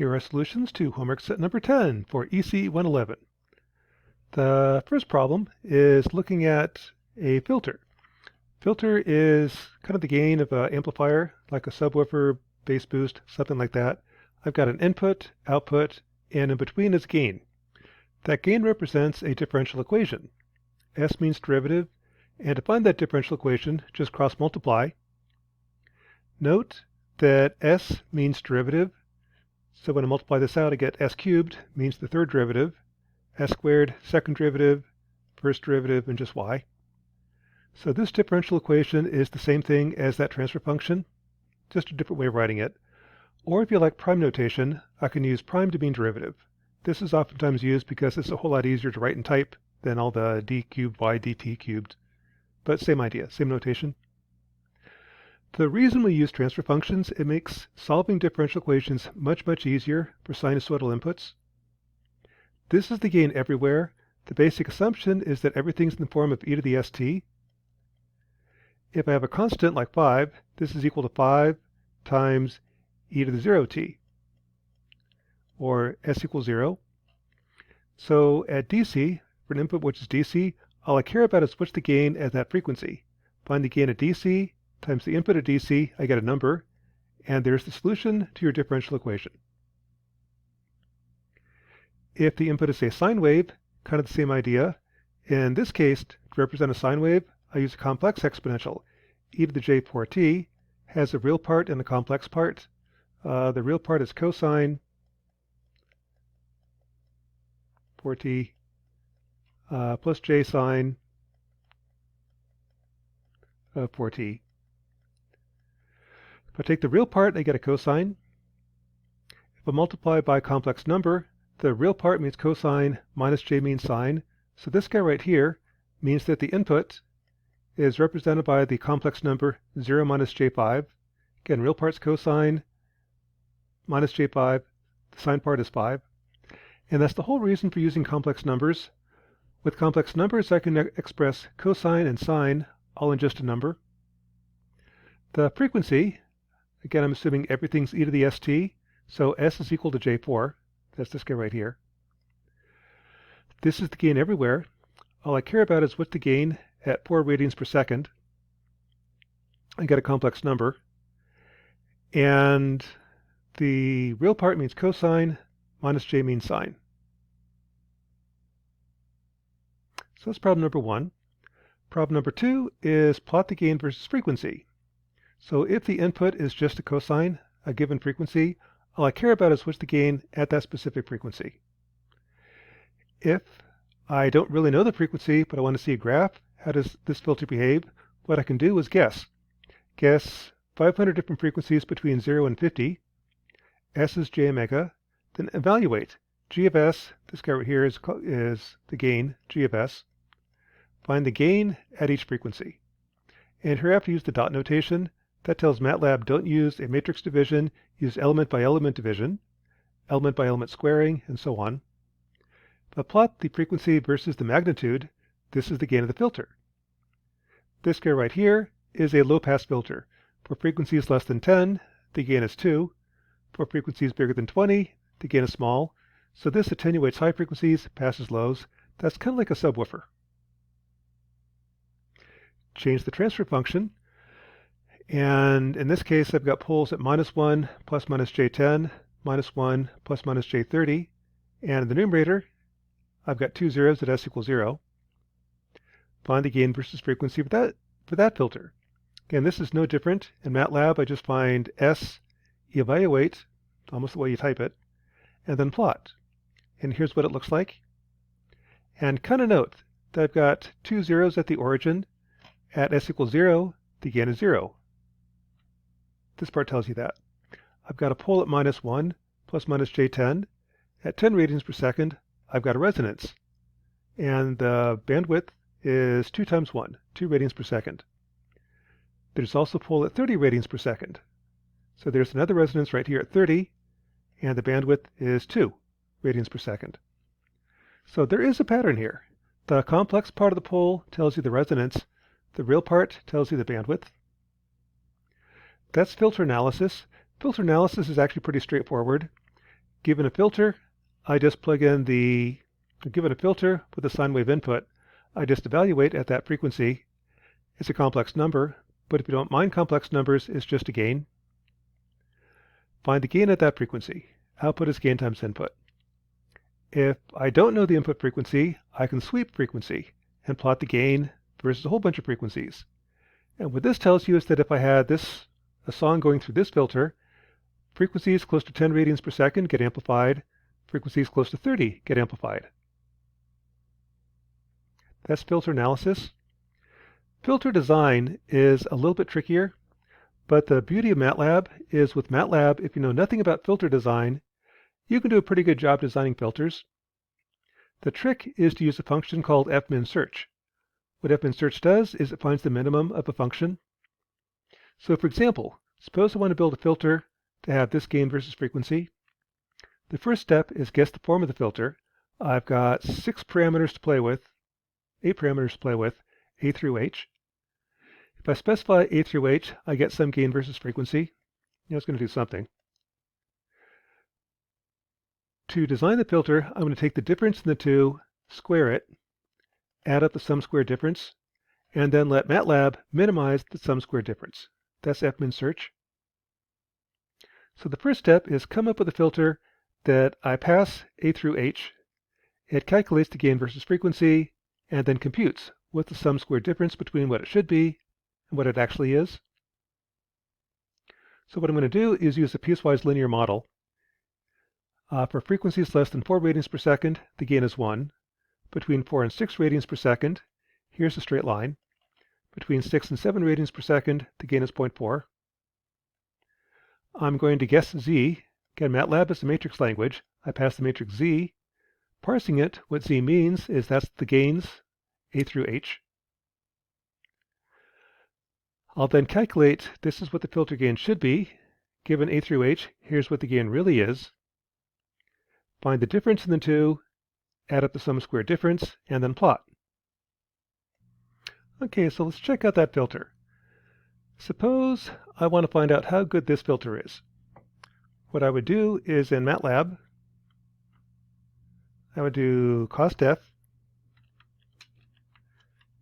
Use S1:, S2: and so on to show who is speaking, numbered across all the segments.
S1: Here are solutions to homework set number 10 for ECE 111. The first problem is looking at a filter. Filter is kind of the gain of an amplifier, like a subwoofer, bass boost, something like that. I've got an input, output, and in between is gain. That gain represents a differential equation. S means derivative, and to find that differential equation, just cross multiply. Note that S means derivative. So when I multiply this out, I get s cubed, means the third derivative, s squared, second derivative, first derivative, and just y. So this differential equation is the same thing as that transfer function, just a different way of writing it. Or if you like prime notation, I can use prime to mean derivative. This is oftentimes used because it's a whole lot easier to write and type than all the d cubed y dt cubed. But same idea, same notation. The reason we use transfer functions, it makes solving differential equations much easier for sinusoidal inputs. This is the gain everywhere. The basic assumption is that everything's in the form of e to the st. If I have a constant like 5, this is equal to 5 times e to the 0t, or s equals 0. So at DC, for an input which is DC, all I care about is what's the gain at that frequency. Find the gain at DC times the input at DC, I get a number, and there's the solution to your differential equation. If the input is a sine wave, kind of the same idea. In this case, to represent a sine wave, I use a complex exponential. E to the j4t has a real part and a complex part. The real part is cosine 4t plus j sine of 4t. If I take the real part, I get a cosine. If I multiply by a complex number, the real part means cosine minus j means sine. So this guy right here means that the input is represented by the complex number 0 minus j5. Again, real part's cosine minus j5. The sine part is 5. And that's the whole reason for using complex numbers. With complex numbers, I can express cosine and sine all in just a number. The frequency, again, I'm assuming everything's e to the st, so s is equal to j4. That's this guy right here. This is the gain everywhere. All I care about is what's the gain at 4 radians per second. I get a complex number. And the real part means cosine, minus j means sine. So that's problem number 1. Problem number 2 is plot the gain versus frequency. So if the input is just a cosine, a given frequency, all I care about is what's the gain at that specific frequency. If I don't really know the frequency, but I want to see a graph, how does this filter behave? What I can do is guess. Guess 500 different frequencies between 0 and 50. S is j omega. Then evaluate. G of s, this guy right here is the gain, G of s. Find the gain at each frequency. And here I have to use the dot notation. That tells MATLAB don't use a matrix division, use element by element division, element by element squaring, and so on. If I plot the frequency versus the magnitude, this is the gain of the filter. This guy right here is a low-pass filter. For frequencies less than 10, the gain is 2. For frequencies bigger than 20, the gain is small. So this attenuates high frequencies, passes lows. That's kind of like a subwoofer. Change the transfer function. And in this case, I've got poles at -1 plus minus j10, -1 plus minus j30. And in the numerator, I've got 2 zeros at s equals 0. Find the gain versus frequency for that filter. Again, this is no different. In MATLAB, I just find s, evaluate, almost the way you type it, and then plot. And here's what it looks like. And kind of note that I've got 2 zeros at the origin. At s equals 0, the gain is 0. This part tells you that. I've got a pole at -1 plus minus j10. At 10 radians per second, I've got a resonance. And the bandwidth is 2 times 1, 2 radians per second. There's also a pole at 30 radians per second. So there's another resonance right here at 30, and the bandwidth is 2 radians per second. So there is a pattern here. The complex part of the pole tells you the resonance. The real part tells you the bandwidth. That's filter analysis. Filter analysis is actually pretty straightforward. Given a filter, I just plug in given a filter with a sine wave input, I just evaluate at that frequency. It's a complex number, but if you don't mind complex numbers, it's just a gain. Find the gain at that frequency. Output is gain times input. If I don't know the input frequency, I can sweep frequency and plot the gain versus a whole bunch of frequencies. And what this tells you is that if I had a song going through this filter, frequencies close to 10 radians per second get amplified, frequencies close to 30 get amplified. That's filter analysis. Filter design is a little bit trickier, but the beauty of MATLAB is with MATLAB, if you know nothing about filter design, you can do a pretty good job designing filters. The trick is to use a function called fminsearch. What fminsearch does is it finds the minimum of a function. So for example, suppose I want to build a filter to have this gain versus frequency. The first step is guess the form of the filter. I've got 8 parameters to play with, A through H. If I specify A through H, I get some gain versus frequency. It's going to do something. To design the filter, I'm going to take the difference in the two, square it, add up the sum square difference, and then let MATLAB minimize the sum square difference. That's fminsearch. So the first step is come up with a filter that I pass A through H. It calculates the gain versus frequency, and then computes what the sum square difference between what it should be and what it actually is. So what I'm going to do is use a piecewise linear model. For frequencies less than 4 radians per second, the gain is 1. Between 4 and 6 radians per second, here's a straight line. Between 6 and 7 radians per second, the gain is 0.4. I'm going to guess Z. Again, MATLAB is a matrix language. I pass the matrix Z. Parsing it, what Z means is that's the gains, A through H. I'll then calculate, this is what the filter gain should be. Given A through H, here's what the gain really is. Find the difference in the two, add up the sum square difference, and then plot. Okay, so let's check out that filter. Suppose I want to find out how good this filter is. What I would do is in MATLAB, I would do cost F,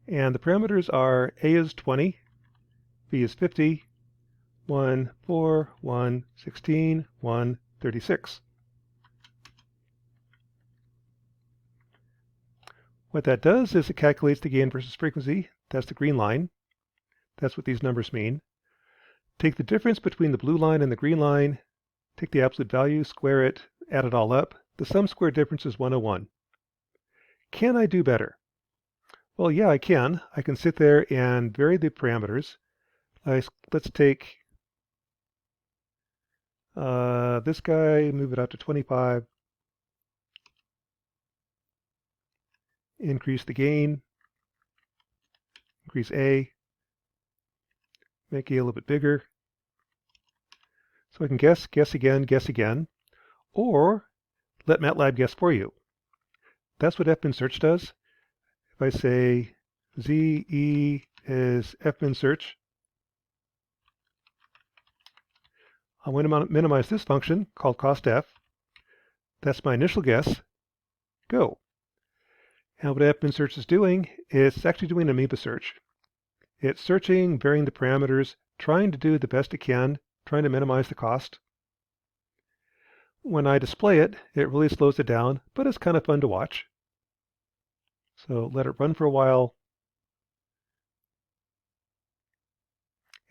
S1: and the parameters are A is 20, B is 50, 1, 4, 1, 16, 1, 36. What that does is it calculates the gain versus frequency. That's the green line. That's what these numbers mean. Take the difference between the blue line and the green line, take the absolute value, square it, add it all up. The sum square difference is 101. Can I do better? Well, yeah, I can. I can sit there and vary the parameters. Let's take this guy, move it out to 25. Increase the gain, increase A, make A a little bit bigger. So I can guess again, or let MATLAB guess for you. That's what fminsearch does. If I say ZE is fminsearch, I want to minimize this function called costf. That's my initial guess. Go. And what fminsearch is doing is it's actually doing an amoeba search. It's searching, varying the parameters, trying to do the best it can, trying to minimize the cost. When I display it, it really slows it down, but it's kind of fun to watch. So let it run for a while.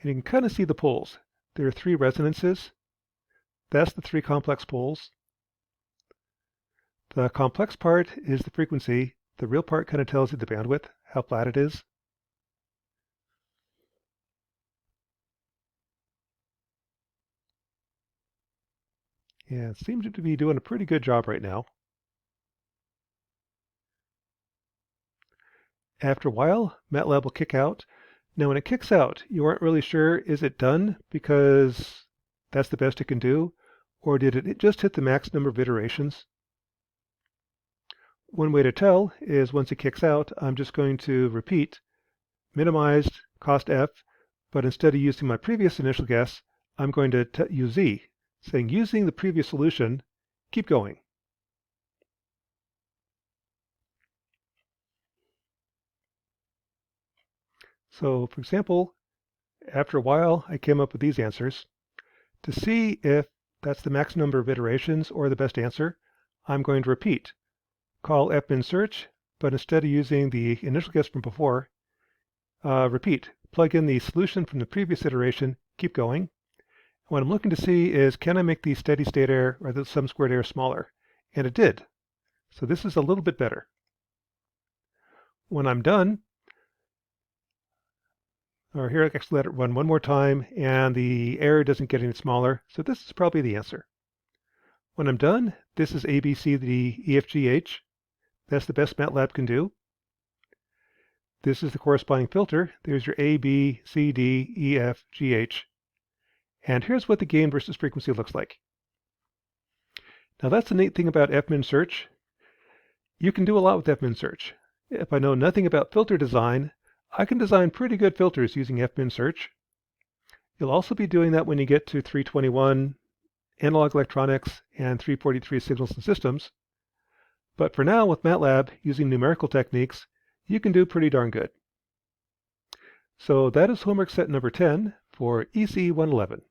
S1: And you can kind of see the poles. There are 3 resonances. That's the 3 complex poles. The complex part is the frequency. The real part kind of tells you the bandwidth, how flat it is. Yeah, it seems to be doing a pretty good job right now. After a while, MATLAB will kick out. Now when it kicks out, you aren't really sure, is it done because that's the best it can do, or did it just hit the max number of iterations? One way to tell is once it kicks out, I'm just going to repeat minimized cost F, but instead of using my previous initial guess, I'm going to use Z, saying using the previous solution, keep going. So for example, after a while, I came up with these answers. To see if that's the max number of iterations or the best answer, I'm going to repeat. Call fmin search, but instead of using the initial guess from before, repeat. Plug in the solution from the previous iteration, keep going. What I'm looking to see is, can I make the steady state error or the sum squared error smaller? And it did. So this is a little bit better. When I'm done, or here I actually let it run one more time, and the error doesn't get any smaller, so this is probably the answer. When I'm done, this is A, B, C, D, E, F, G, H. That's the best MATLAB can do. This is the corresponding filter. There's your A, B, C, D, E, F, G, H. And here's what the gain versus frequency looks like. Now that's the neat thing about fmin search. You can do a lot with fmin search. If I know nothing about filter design, I can design pretty good filters using fmin search. You'll also be doing that when you get to 321, analog electronics, and 343 signals and systems. But for now, with MATLAB, using numerical techniques, you can do pretty darn good. So that is homework set number 10 for ECE 111.